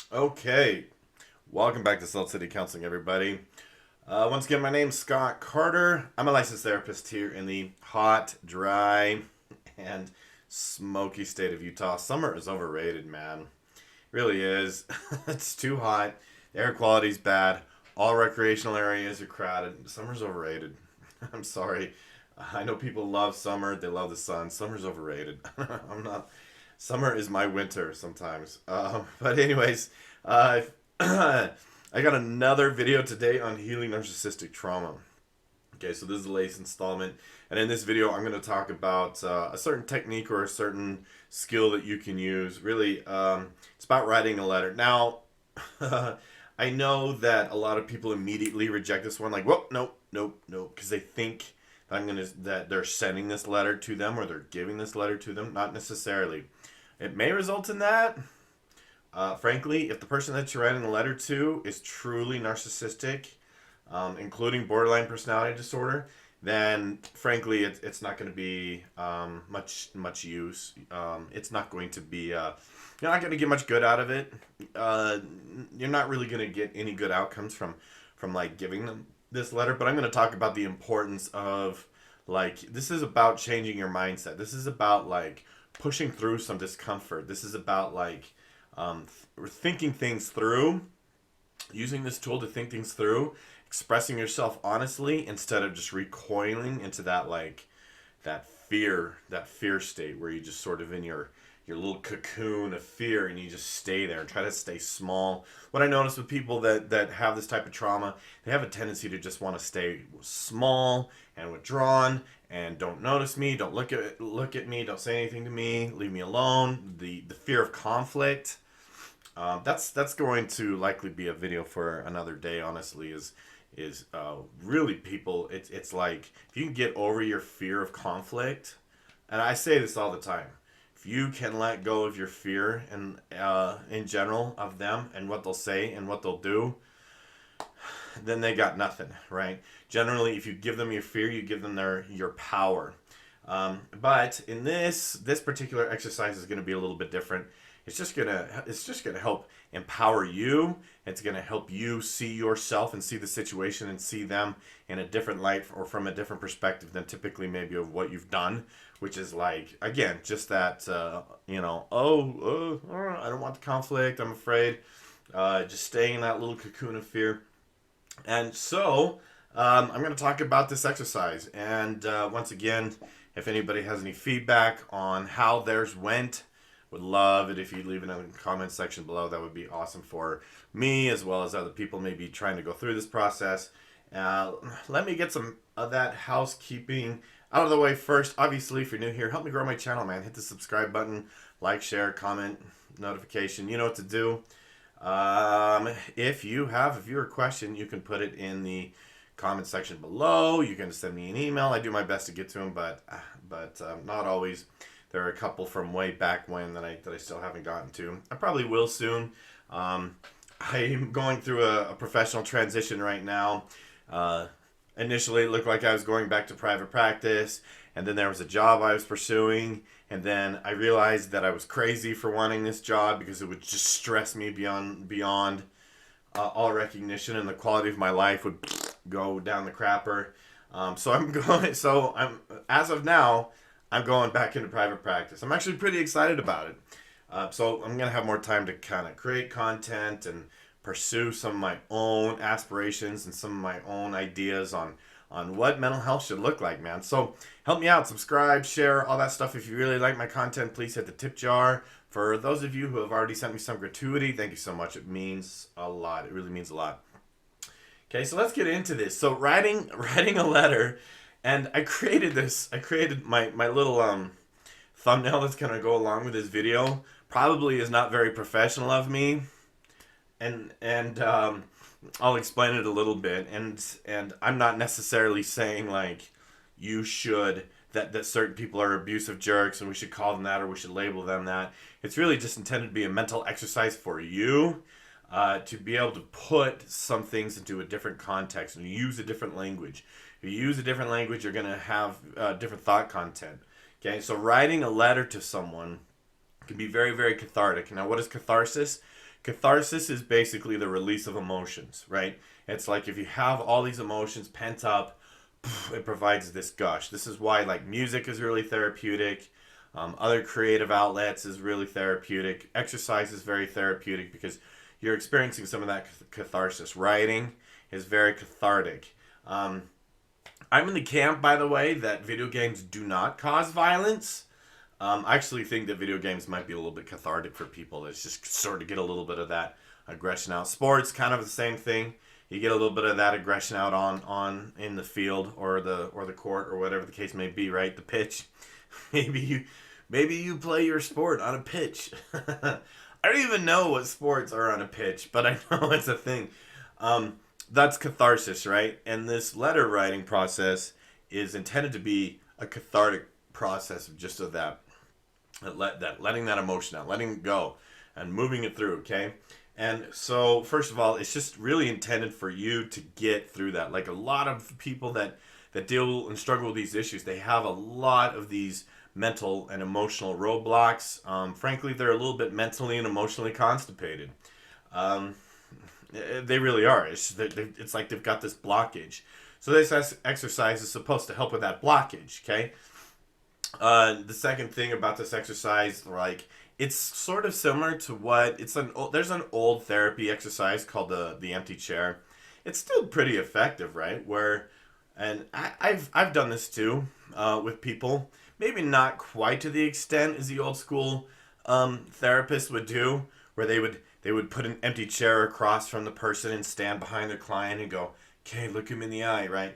Okay, welcome back to Salt City Counseling, everybody. Once again, my name's Scott Carter. I'm a licensed therapist here in the hot, dry, and smoky state of Utah. Summer is overrated, man. It really is. It's too hot. The air quality's bad. All recreational areas are crowded. Summer's overrated. I'm sorry. I know people love summer. They love the sun. Summer's overrated. I'm not. Summer is my winter sometimes. But anyways, uh, I got another video today on healing narcissistic trauma. Okay, so this is the latest installment, and in this video, I'm going to talk about a certain technique or a certain skill that you can use. Really, it's about writing a letter. Now, I know that a lot of people immediately reject this one, like, "Whoa, nope, nope, nope," because they think that they're sending this letter to them or they're giving this letter to them. Not necessarily. It may result in that. Frankly, if the person that you're writing the letter to is truly narcissistic, including borderline personality disorder, then frankly, it's not going to be much use. It's not going to be. You're not going to get much good out of it. Uh, you're not really going to get any good outcomes from like giving them this letter. But I'm going to talk about the importance of like this is about changing your mindset. This is about like pushing through some discomfort. This is about like thinking things through, using this tool to think things through, expressing yourself honestly instead of just recoiling into that like that fear state where you just sort of in your little cocoon of fear and you just stay there and try to stay small. What I notice with people that have this type of trauma, they have a tendency to just want to stay small and withdrawn and don't notice me, don't look at me, don't say anything to me, leave me alone. The fear of conflict. That's going to likely be a video for another day. Honestly, is really people. It's like if you can get over your fear of conflict, and I say this all the time. If you can let go of your fear and in general of them and what they'll say and what they'll do, then they got nothing, right? Generally, if you give them your fear, you give them your power. But in this particular exercise is going to be a little bit different. It's just gonna help empower you. It's gonna help you see yourself and see the situation and see them in a different light or from a different perspective than typically maybe of what you've done, which is like again just that I don't want the conflict. I'm afraid. Just staying in that little cocoon of fear. And so I'm going to talk about this exercise. And once again, if anybody has any feedback on how theirs went, would love it if you leave it in the comment section below. That would be awesome for me as well as other people maybe trying to go through this process. Let me get some of that housekeeping out of the way first. Obviously, if you're new here, help me grow my channel, man. Hit the subscribe button, like, share, comment, notification. You know what to do. If you have a viewer question, you can put it in the comment section below. You can send me an email. I do my best to get to them, but not always. There are a couple from way back when that I still haven't gotten to. I probably will soon. I'm going through a professional transition right now. Initially, it looked like I was going back to private practice, and then there was a job I was pursuing, and then I realized that I was crazy for wanting this job because it would just stress me beyond all recognition, and the quality of my life would go down the crapper. So I'm going. So I'm as of now, I'm going back into private practice. I'm actually pretty excited about it. So I'm gonna have more time to kind of create content and pursue some of my own aspirations and some of my own ideas on what mental health should look like, man. So help me out, subscribe, share, all that stuff. If you really like my content, please hit the tip jar. For those of you who have already sent me some gratuity, thank you so much. It means a lot. It really means a lot. Okay, so let's get into this. So writing a letter, and I created this. I created my little thumbnail that's gonna go along with this video. Probably is not very professional of me, and I'll explain it a little bit. And I'm not necessarily saying like you should that certain people are abusive jerks and we should call them that or we should label them that. It's really just intended to be a mental exercise for you to be able to put some things into a different context and use a different language. If you use a different language, you're going to have different thought content. Okay, so writing a letter to someone can be very, very cathartic. Now, what is catharsis? Catharsis is basically the release of emotions, right? It's like if you have all these emotions pent up, it provides this gush. This is why like music is really therapeutic. Other creative outlets is really therapeutic. Exercise is very therapeutic because you're experiencing some of that catharsis. Writing is very cathartic. I'm in the camp, by the way, that video games do not cause violence. I actually think that video games might be a little bit cathartic for people. It's just sort of get a little bit of that aggression out. Sports, kind of the same thing. You get a little bit of that aggression out on in the field or the court or whatever the case may be, right? The pitch. Maybe you play your sport on a pitch. I don't even know what sports are on a pitch, but I know it's a thing. That's catharsis, right? And this letter writing process is intended to be a cathartic process of just of that letting that emotion out, letting it go, and moving it through. Okay, and so first of all, it's just really intended for you to get through that. Like a lot of people that deal and struggle with these issues, they have a lot of these mental and emotional roadblocks. Frankly, they're a little bit mentally and emotionally constipated. They really are. It's like they've got this blockage. So this exercise is supposed to help with that blockage, okay? The second thing about this exercise, like, it's sort of similar to there's an old therapy exercise called the empty chair. It's still pretty effective, right? I've done this too with people. Maybe not quite to the extent as the old school therapists would do, where they would put an empty chair across from the person and stand behind their client and go, okay, look him in the eye, right?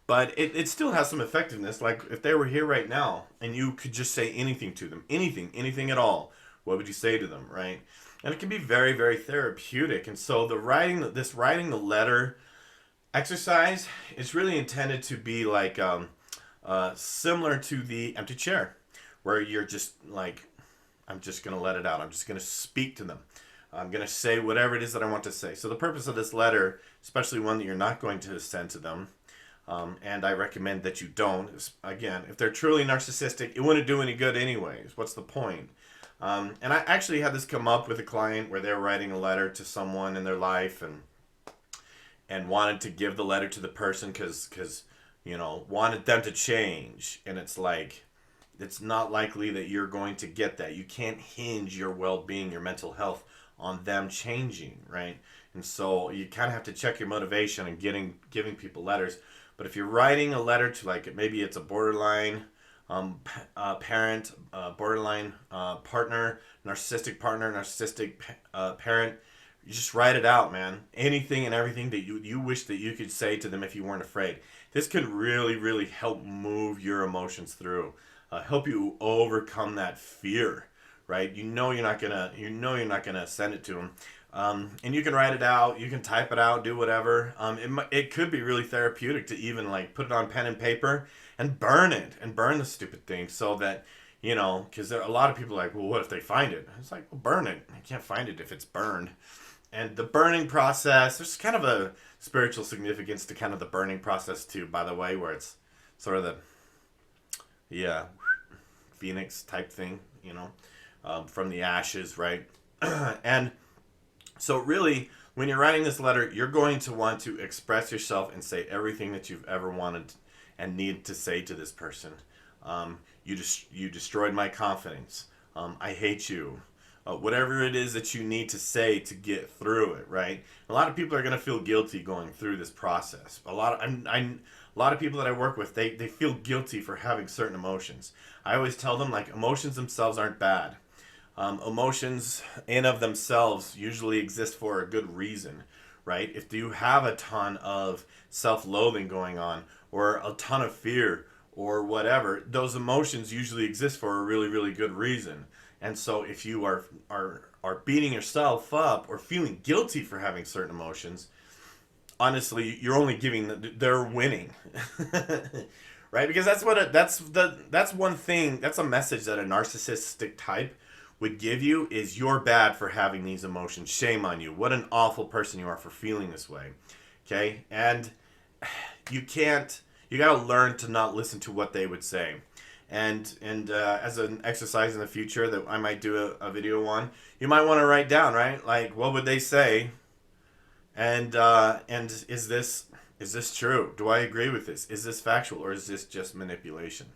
But it still has some effectiveness. Like if they were here right now and you could just say anything to them, anything at all, what would you say to them, right? And it can be very, very therapeutic. And so writing the letter exercise is really intended to be like similar to the empty chair, where you're just like, I'm just going to let it out. I'm just going to speak to them. I'm going to say whatever it is that I want to say. So the purpose of this letter, especially one that you're not going to send to them, and I recommend that you don't, is, again, if they're truly narcissistic, it wouldn't do any good anyways. What's the point? And I actually had this come up with a client where they were writing a letter to someone in their life and wanted to give the letter to the person because wanted them to change. And it's like, it's not likely that you're going to get that. You can't hinge your well-being, your mental health on them changing, right? And so you kind of have to check your motivation in giving people letters. But if you're writing a letter to, like, maybe it's a borderline parent, borderline partner, narcissistic parent, you just write it out, man. Anything and everything that you wish that you could say to them if you weren't afraid. This could really, really help move your emotions through. Help you overcome that fear, right? You're not gonna send it to them, and you can write it out, you can type it out, do whatever. It could be really therapeutic to even like put it on pen and paper and burn the stupid thing, so that because there are a lot of people like, well, what if they find it? It's like, well, burn it. You can't find it if it's burned. And the burning process, there's kind of a spiritual significance to kind of the burning process too, by the way, where it's sort of the phoenix type thing, from the ashes, right? And so really, when you're writing this letter, you're going to want to express yourself and say everything that you've ever wanted and need to say to this person. You destroyed my confidence. I hate you. Whatever it is that you need to say to get through it, right? A lot of people are going to feel guilty going through this process. A lot of people that I work with, they feel guilty for having certain emotions. I always tell them, like, emotions themselves aren't bad. Emotions in of themselves usually exist for a good reason, right? If you have a ton of self-loathing going on or a ton of fear or whatever, those emotions usually exist for a really, really good reason. And so if you are beating yourself up or feeling guilty for having certain emotions, honestly, you're only they're winning. Right? Because that's one thing, that's a message that a narcissistic type would give you, is you're bad for having these emotions. Shame on you. What an awful person you are for feeling this way. Okay? And you gotta learn to not listen to what they would say. And as an exercise in the future that I might do a video on, you might want to write down, right? Like, what would they say? And is this true? Do I agree with this? Is this factual, or is this just manipulation?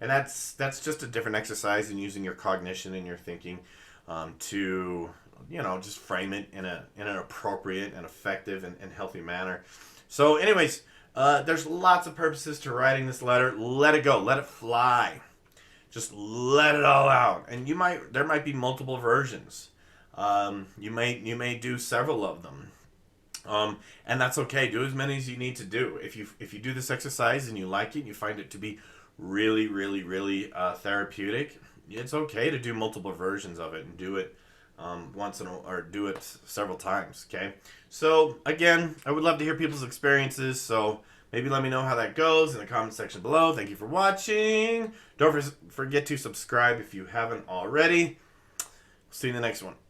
And that's just a different exercise in using your cognition and your thinking to, just frame it in an appropriate and effective and healthy manner. So anyways, there's lots of purposes to writing this letter. Let it go. Let it fly. Just let it all out. And there might be multiple versions. You may do several of them. And that's okay. Do as many as you need to do. If you do this exercise and you like it, and you find it to be really, really, really therapeutic, it's okay to do multiple versions of it and do it or do it several times. Okay. So again, I would love to hear people's experiences. So maybe let me know how that goes in the comment section below. Thank you for watching. Don't forget to subscribe if you haven't already. See you in the next one.